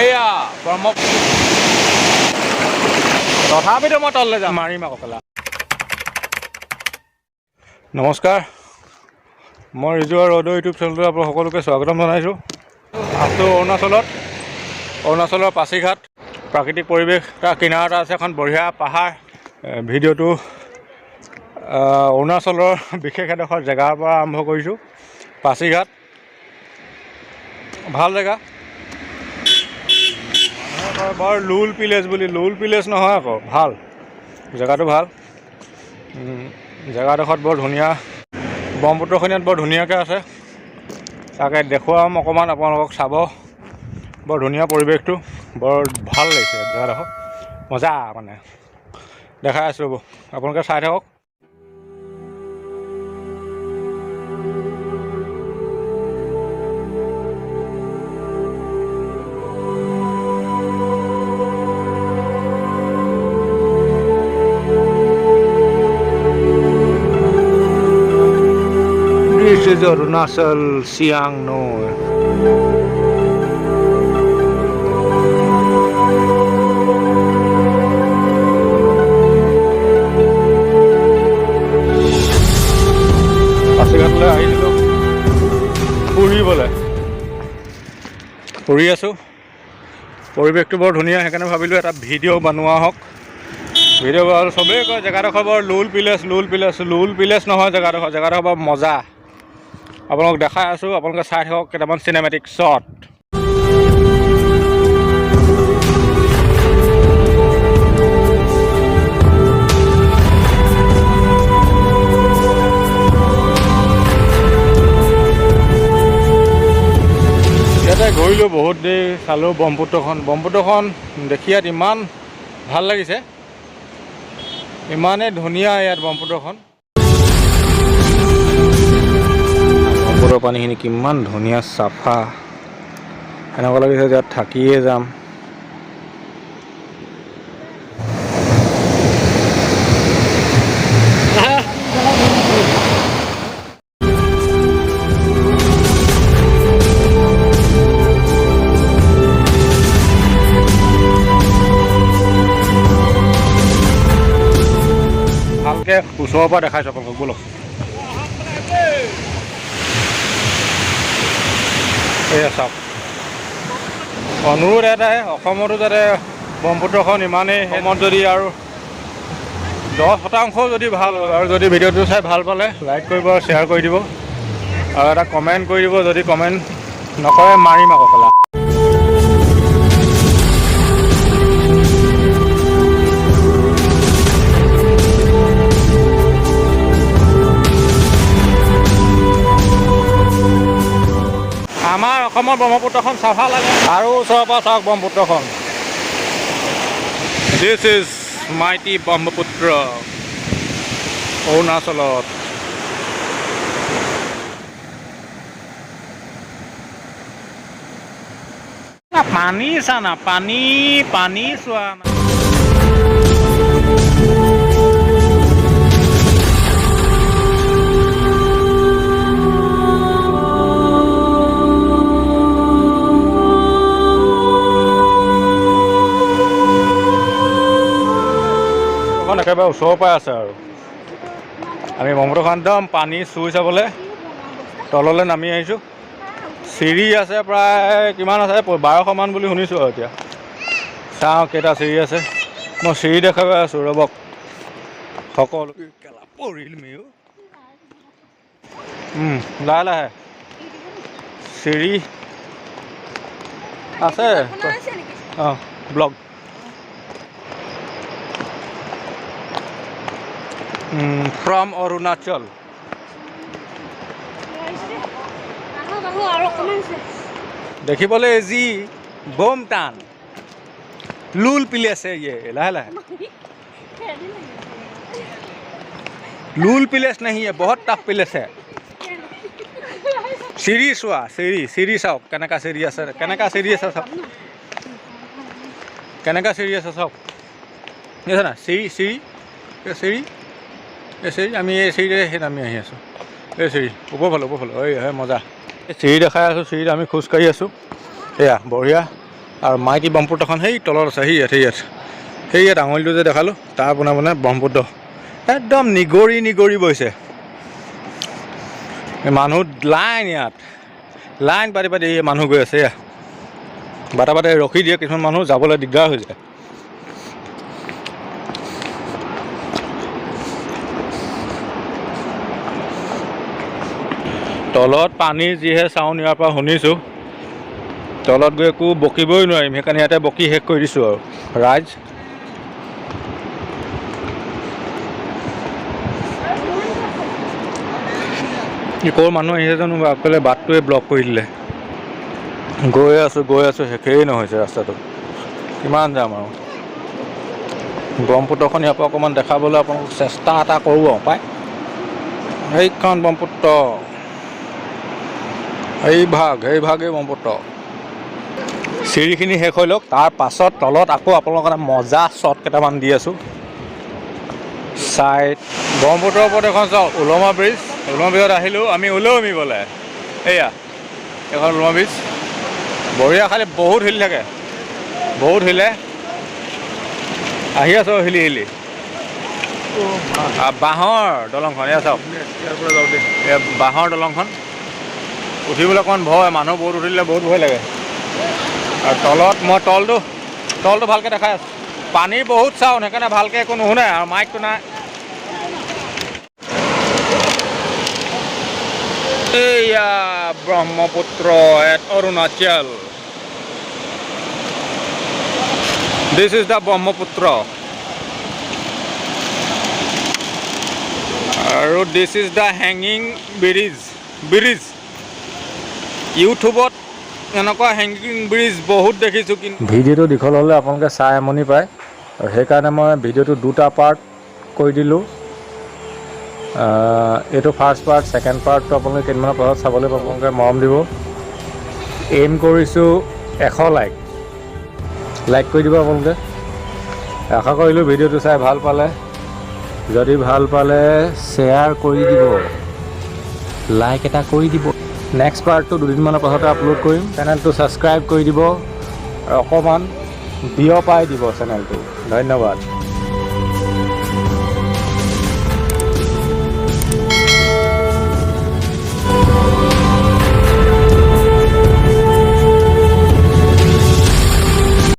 এয়া তথাপিতো মই তললৈ যাম মাৰিম আকৌ পেলা। নমস্কাৰ, মই ৰিজু আৰু ৰ'দ ইউটিউব চেনেলটোত আপোনালোক সকলোকে স্বাগতম জনাইছোঁ। আছোঁ অৰুণাচলৰ পাছিঘাট প্ৰাকৃতিক পৰিৱেশ। তাৰ কিনাৰতে আছে এখন বঢ়িয়া পাহাৰ। ভিডিঅ'টো অৰুণাচলৰ বিশেষ এডোখৰ জেগাৰ পৰা আৰম্ভ কৰিছোঁ। পাছিঘাট ভাল জেগা। বৰ লুল ভিলেজ বুলি, লুল ভিলেজ নহয় আকৌ, ভাল জেগাটো ভাল। জেগাডোখৰত বৰ ধুনীয়া, ব্ৰহ্মপুত্ৰখনিয়াত বৰ ধুনীয়াকৈ আছে। তাকে দেখুৱাম অকণমান আপোনালোকক, চাব। বৰ ধুনীয়া পৰিৱেশটো, বৰ ভাল লাগিছে জেগাডোখৰ, মজা মানে। দেখাই আছোঁ ৰ'ব, আপোনালোকে চাই থাকক। This is Arunachal Siang Noi. পাছিঘাটলৈ আহিছিলোঁ ফুৰিবলৈ, ফুৰি আছোঁ। পৰিৱেশটো বৰ ধুনীয়া, সেইকাৰণে ভাবিলোঁ এটা ভিডিঅ' বনোৱা হওক। ভিডিঅ' বনালোঁ, চবেই কয় জেগাডোখৰ বৰ লুল ভিলেজ, লুল ভিলেজ। লুল ভিলেজ নহয় জেগাডোখৰ, জেগাডোখৰ বৰ মজা। আপোনালোক দেখাই আছোঁ, আপোনালোকে চাই থাকক কেইটামান চিনেমেটিক শ্বট। ইয়াতে ঘূৰিলোঁ বহুত দেৰি, চালোঁ ব্ৰহ্মপুত্ৰখন দেখি ইয়াত ইমান ভাল লাগিছে, ইমানেই ধুনীয়া ইয়াত ব্ৰহ্মপুত্ৰখন। ব্ৰহ্মপুত্ৰৰ পানীখিনি কিমান ধুনীয়া, চাফা, এনেকুৱা লাগিছে ইয়াত থাকিয়ে যাম। ভালকৈ ওচৰৰ পৰা দেখাইছোঁ আপোনালোকক, ব'লক। এয়া চাওক, অনুৰোধ এটাই, অসমতো যাতে ব্ৰহ্মপুত্ৰখন ইমানেই, অসমত যদি আৰু 10% যদি ভাল, আৰু যদি ভিডিঅ'টো চাই ভাল পালে লাইক কৰিব আৰু শ্বেয়াৰ কৰি দিব, আৰু এটা কমেণ্ট কৰি দিব। যদি কমেণ্ট নকৰে মাৰিম আকৌ পেলা। আমাৰ অসমৰ ব্ৰহ্মপুত্ৰখন চাফা লাগে, আৰু ওচৰৰ পৰা চাওক ব্ৰহ্মপুত্ৰখন। দিছ ইজ মাইটি ব্ৰহ্মপুত্ৰ অৰুণাচলত। পানী চানা, পানী চোৱা না। একেবাৰে ওচৰৰ পৰাই আছে, আৰু আমি ব্ৰহ্মপুত্ৰখন একদম পানী চুই চাবলৈ তললৈ নামি আহিছোঁ। চিৰি আছে প্ৰায় কিমান আছে, 1200 মান বুলি শুনিছোঁ। আৰু এতিয়া চাওঁ কেইটা চিৰি আছে। মই চিৰি দেখাই আছোঁ, ৰ'বক। সকলো পৰিল মেও, লাহে লাহে চিৰি আছে। অঁ, ব্লগ from Arunachal. देखिबले जी बोम टान लूल प्लेस है ये, लाहे लाहे लूल प्लेस नहीं है, बहुत टफ प्लेस है। सीढ़ी चुआ, सीढ़ी चाওক केनेका सीढ़ी আছে, केनेका सीढ़ी আছে চাওক, केनेका सीढ़ी আছে চাওক, দেখিছে না? सीढ़ी আমি এই চিৰিৰে নামি আহি আছোঁ। এই চিৰি ওপৰ ফালে, এই মজা। এই চিৰি দেখাই আছোঁ, চিৰিত আমি খোজকাঢ়ি আছোঁ। এয়া বঢ়িয়া আৰু মাইকী ব্ৰহ্মপুত্ৰখন সেই তলত আছে, সেই ইয়াত আঙুলিটো যে দেখালোঁ তাৰ মানে ব্ৰহ্মপুত্ৰ একদম নিগৰি বৈছে। মানুহ ইয়াত লাইন পাতি মানুহ গৈ আছে। বাটে ৰখি দিয়ে, কিছুমান মানুহ যাবলৈ দিগদাৰ হৈ যায়। তলত পানীৰ যিহে চাউণ্ড ইয়াৰ পৰা শুনিছোঁ, তলত গৈ একো বকিবই নোৱাৰিম, সেইকাৰণে ইয়াতে বকি শেষ কৰি দিছোঁ আৰু ৰাইজ। ক'ৰ মানুহ আহিছে জানো, আগফালে বাটটোৱে ব্লক কৰি দিলে। গৈ আছোঁ শেষেই নহৈছে ৰাস্তাটো, কিমান যাম আৰু। ব্ৰহ্মপুত্ৰখন ইয়াৰ পৰা অকণমান দেখাবলৈ আপোনালোকক চেষ্টা এটা কৰোঁ আৰু পাই। সেইখন ব্ৰহ্মপুত্ৰ, সেইভাগেই ব্ৰহ্মপুত্ৰ। চিৰিখিনি শেষ হৈ লওক, তাৰ পাছত তলত আকৌ আপোনালোকৰ কাৰণে মজা শ্বট কেইটামান দি আছোঁ। চাইড ব্ৰহ্মপুত্ৰৰ ওপৰত এখন চাওক, উলমা ব্ৰিজ আহিলোঁ আমি উলমিবলৈ। এয়া এখন উলমা ব্ৰিজ, বঢ়িয়া, খালি বহুত হিলি থাকে, বহুত হিলে। আহি আছোঁ হিলি বাঁহৰ দলংখন, এয়া চাওক, বাঁহৰ দলংখন উঠিবলৈ অকণমান ভয়, মানুহ বহুত উঠিলে বহুত ভয় লাগে। আৰু তলত মই তলটো ভালকৈ দেখাই আছোঁ। পানীৰ বহুত চাউণ্ড, সেইকাৰণে ভালকৈ একো নুশুনে আৰু মাইকটো নাই। এয়া Brahmaputra at Arunachal. This is the Brahmaputra আৰু this is the hanging bridge. ইউটিউবত এনেকুৱা হেংগিং ব্ৰিজ বহুত দেখিছোঁ, কিন্তু ভিডিঅ'টো দীঘল হ'লে আপোনালোকে চাই আমনি পায়, আৰু সেইকাৰণে মই ভিডিঅ'টো দুটা পাৰ্ট কৰি দিলোঁ। এইটো ফাৰ্ষ্ট পাৰ্ট, ছেকেণ্ড পাৰ্টটো আপোনালোকে কেইদিনমানৰ পাছত চাবলৈ পাব। আপোনালোকে মৰম দিব। এইম কৰিছোঁ 100 লাইক কৰি দিব আপোনালোকে। আশা কৰিলোঁ ভিডিঅ'টো চাই ভাল পালে। যদি ভাল পালে শ্বেয়াৰ কৰি দিব, লাইক এটা কৰি দিব। নেক্সট পাৰ্টটো দুদিনমানৰ পাছতে আপলোড কৰিম। চেনেলটো ছাবস্ক্ৰাইব কৰি দিব আৰু অকণমান বিয়পাই দিব চেনেলটো। ধন্যবাদ।